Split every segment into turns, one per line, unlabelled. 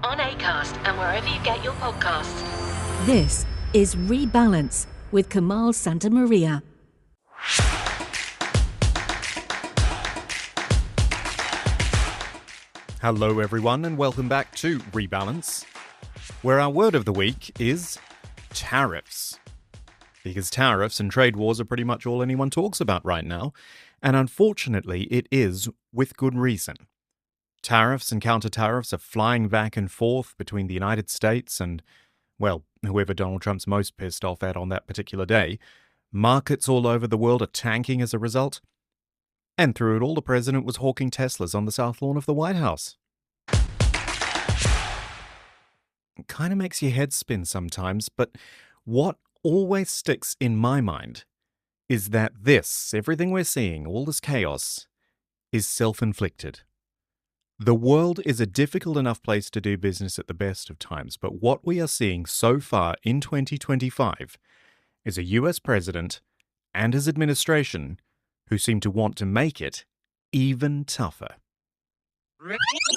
on Acast and wherever you get your podcasts.
This is Rebalance with Kamal Santamaria.
Hello everyone and welcome back to Rebalance, where our word of the week is tariffs. Because tariffs and trade wars are pretty much all anyone talks about right now, and unfortunately it is with good reason. Tariffs and counter-tariffs are flying back and forth between the United States and, well, whoever Donald Trump's most pissed off at on that particular day. Markets all over the world are tanking as a result. And through it all, the president was hawking Teslas on the south lawn of the White House. It kind of makes your head spin sometimes, but what always sticks in my mind is that everything we're seeing, all this chaos, is self-inflicted. The world is a difficult enough place to do business at the best of times, but what we are seeing so far in 2025 is a US president and his administration who seem to want to make it even tougher.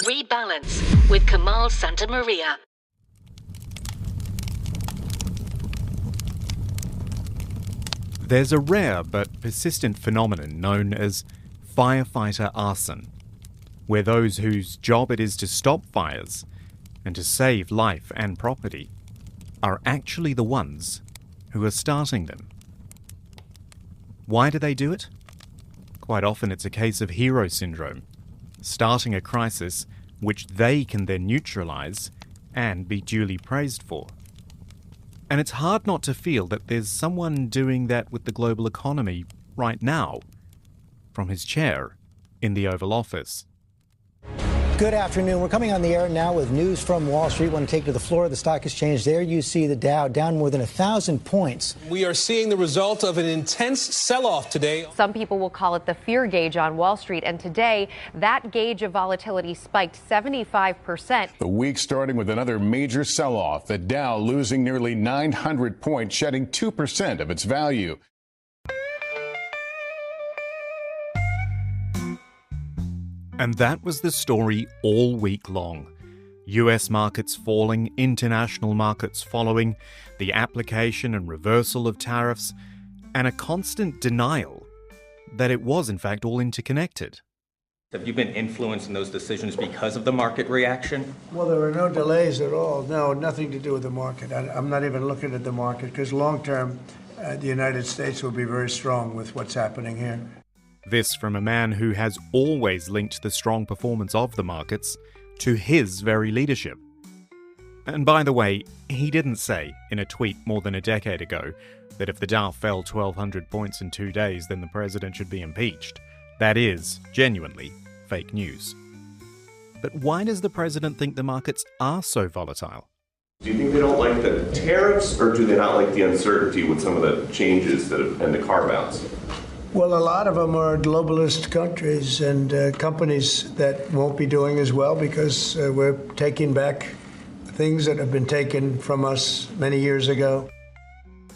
Rebalance with Kamal Santamaria.
There's a rare but persistent phenomenon known as firefighter arson, where those whose job it is to stop fires and to save life and property are actually the ones who are starting them. Why do they do it? Quite often it's a case of hero syndrome, starting a crisis which they can then neutralize and be duly praised for. And it's hard not to feel that there's someone doing that with the global economy right now, from his chair in the Oval Office.
Good afternoon. We're coming on the air now with news from Wall Street. Want to take to the floor of the stock exchange. There you see the Dow down more than 1,000 points.
We are seeing the result of an intense sell-off today.
Some people will call it the fear gauge on Wall Street. And today, that gauge of volatility spiked 75%.
The week starting with another major sell-off. The Dow losing nearly 900 points, shedding 2% of its value.
And that was the story all week long. US markets falling, international markets following, the application and reversal of tariffs, and a constant denial that it was in fact all interconnected.
Have you been influenced in those decisions because of the market reaction?
Well, there were no delays at all. No, nothing to do with the market. I'm not even looking at the market because long term, the United States will be very strong with what's happening here.
This from a man who has always linked the strong performance of the markets to his very leadership. And by the way, he didn't say in a tweet more than a decade ago that if the Dow fell 1,200 points in 2 days, then the president should be impeached. That is, genuinely, fake news. But why does the president think the markets are so volatile?
Do you think they don't like the tariffs, or do they not like the uncertainty with some of the changes and the carve-outs?
Well, a lot of them are globalist countries and companies that won't be doing as well because we're taking back things that have been taken from us many years ago.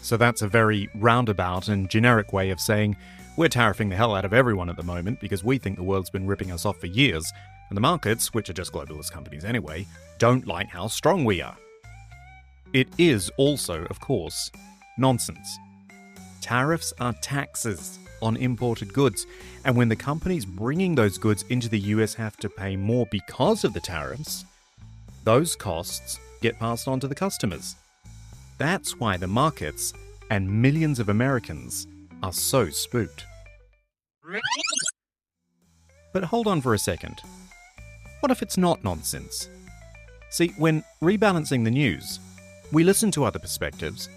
So that's a very roundabout and generic way of saying we're tariffing the hell out of everyone at the moment because we think the world's been ripping us off for years, and the markets, which are just globalist companies anyway, don't like how strong we are. It is also, of course, nonsense. Tariffs are taxes on imported goods, and when the companies bringing those goods into the US have to pay more because of the tariffs, those costs get passed on to the customers. That's why the markets and millions of Americans are so spooked. But hold on for a second. What if it's not nonsense? See, when rebalancing the news, we listen to other perspectives,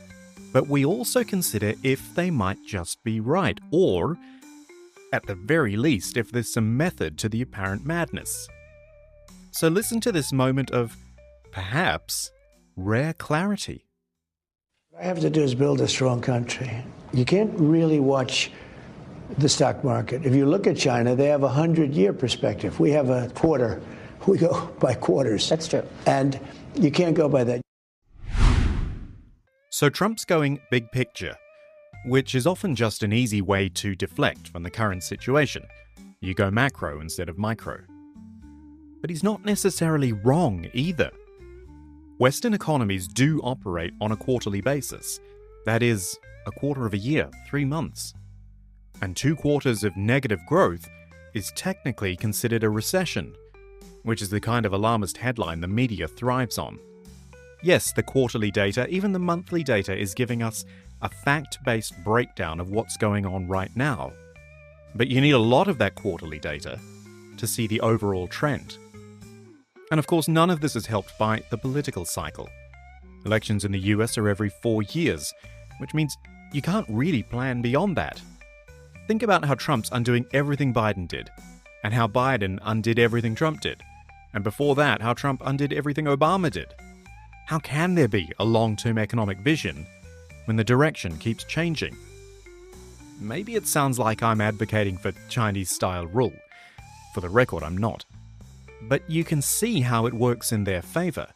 but we also consider if they might just be right, or, at the very least, if there's some method to the apparent madness. So listen to this moment of, perhaps, rare clarity.
What I have to do is build a strong country. You can't really watch the stock market. If you look at China, they have a 100-year perspective. We have a quarter. We go by quarters.
That's true.
And you can't go by that.
So Trump's going big picture, which is often just an easy way to deflect from the current situation. You go macro instead of micro. But he's not necessarily wrong either. Western economies do operate on a quarterly basis. That is, a quarter of a year, 3 months. And 2 quarters of negative growth is technically considered a recession, which is the kind of alarmist headline the media thrives on. Yes, the quarterly data, even the monthly data, is giving us a fact-based breakdown of what's going on right now. But you need a lot of that quarterly data to see the overall trend. And of course, none of this is helped by the political cycle. Elections in the US are every 4 years, which means you can't really plan beyond that. Think about how Trump's undoing everything Biden did, and how Biden undid everything Trump did, and before that, how Trump undid everything Obama did. How can there be a long-term economic vision when the direction keeps changing? Maybe it sounds like I'm advocating for Chinese-style rule. For the record, I'm not. But you can see how it works in their favor.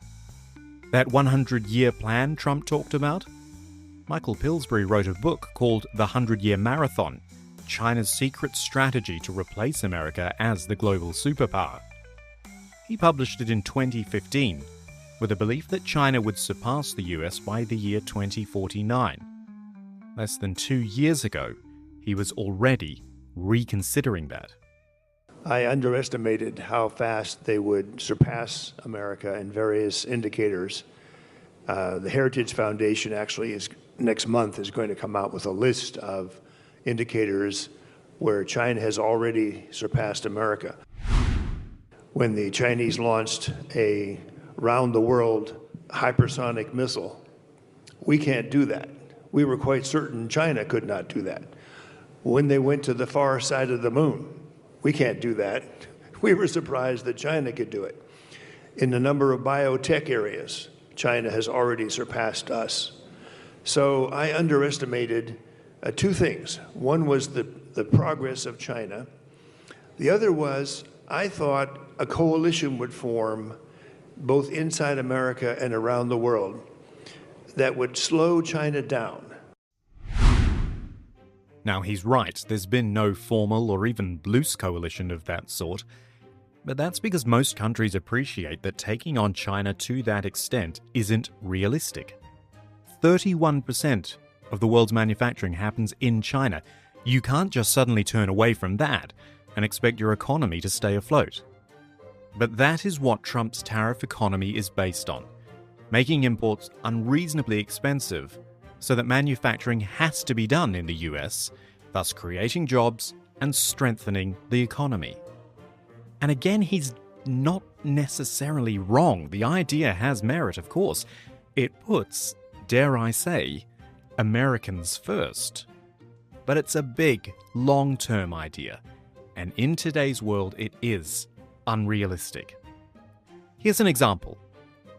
That 100-year plan Trump talked about? Michael Pillsbury wrote a book called The 100-Year Marathon, China's Secret Strategy to Replace America as the Global Superpower. He published it in 2015, with a belief that China would surpass the US by the year 2049. Less than 2 years ago, he was already reconsidering that.
I underestimated how fast they would surpass America in various indicators. The Heritage Foundation actually next month is going to come out with a list of indicators where China has already surpassed America. When the Chinese launched a round-the-world hypersonic missile, we can't do that. We were quite certain China could not do that. When they went to the far side of the moon, we can't do that. We were surprised that China could do it. In the number of biotech areas, China has already surpassed us. So I underestimated 2 things. One was the progress of China. The other was I thought a coalition would form both inside America and around the world that would slow China down.
Now he's right, there's been no formal or even loose coalition of that sort, but that's because most countries appreciate that taking on China to that extent isn't realistic. 31% of the world's manufacturing happens in China. You can't just suddenly turn away from that and expect your economy to stay afloat. But that is what Trump's tariff economy is based on, making imports unreasonably expensive so that manufacturing has to be done in the US, thus creating jobs and strengthening the economy. And again, he's not necessarily wrong. The idea has merit, of course. It puts, dare I say, Americans first. But it's a big, long-term idea, and in today's world it is unrealistic. Here's an example.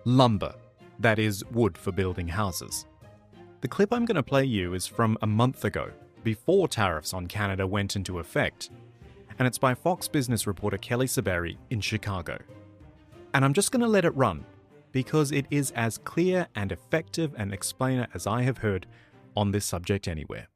Lumber, that is wood for building houses. The clip I'm going to play you is from a month ago, before tariffs on Canada went into effect, and it's by Fox Business reporter Kelly Saberi in Chicago. And I'm just going to let it run, because it is as clear and effective an explainer as I have heard on this subject anywhere.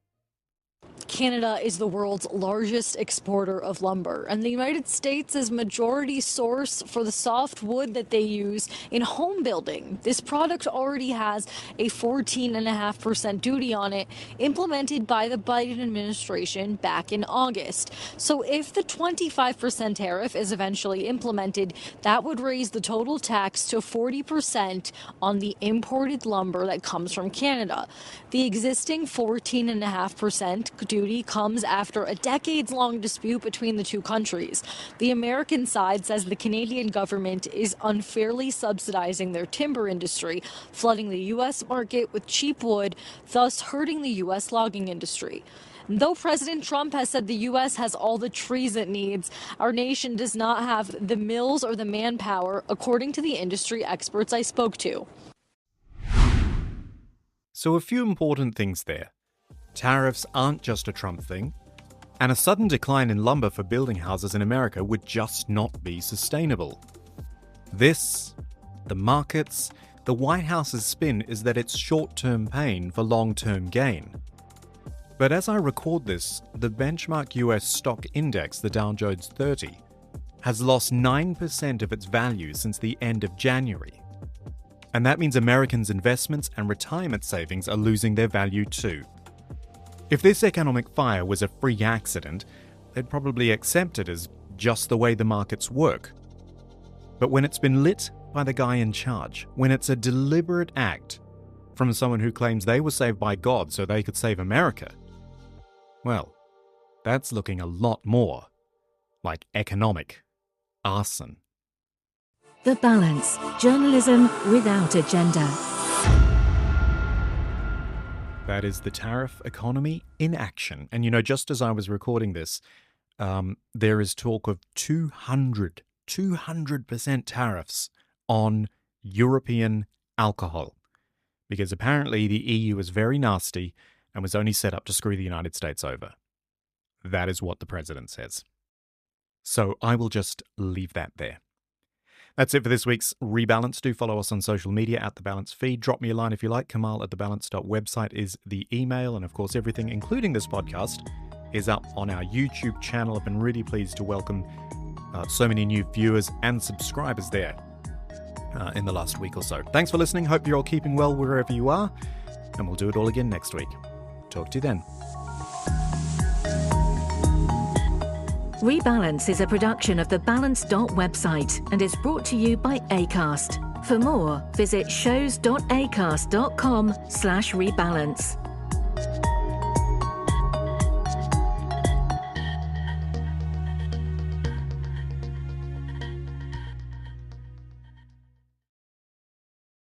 Canada is the world's largest exporter of lumber, and the United States is majority source for the soft wood that they use in home building. This product already has a 14.5% duty on it, implemented by the Biden administration back in August. So if the 25% tariff is eventually implemented, that would raise the total tax to 40% on the imported lumber that comes from Canada. The existing 14.5% duty comes after a decades-long dispute between the two countries. The American side says the Canadian government is unfairly subsidizing their timber industry, flooding the U.S. market with cheap wood, thus hurting the U.S. logging industry. Though President Trump has said the U.S. has all the trees it needs, our nation does not have the mills or the manpower, according to the industry experts I spoke to.
So a few important things there. Tariffs aren't just a Trump thing, and a sudden decline in lumber for building houses in America would just not be sustainable. This, the markets, the White House's spin is that it's short-term pain for long-term gain. But as I record this, the benchmark US stock index, the Dow Jones 30, has lost 9% of its value since the end of January. And that means Americans' investments and retirement savings are losing their value too. If this economic fire was a freak accident, they'd probably accept it as just the way the markets work. But when it's been lit by the guy in charge, when it's a deliberate act from someone who claims they were saved by God so they could save America, well, that's looking a lot more like economic arson.
The Balance. Journalism without agenda.
That is the tariff economy in action. And you know, just as I was recording this, there is talk of 200% tariffs on European alcohol. Because apparently the EU is very nasty and was only set up to screw the United States over. That is what the president says. So I will just leave that there. That's it for this week's Rebalance. Do follow us on social media at The Balance Feed. Drop me a line if you like. Kamal@thebalance.website is the email. And of course, everything, including this podcast, is up on our YouTube channel. I've been really pleased to welcome so many new viewers and subscribers there in the last week or so. Thanks for listening. Hope you're all keeping well wherever you are. And we'll do it all again next week. Talk to you then.
Rebalance is a production of the Balance.website and is brought to you by Acast. For more, visit shows.acast.com/rebalance.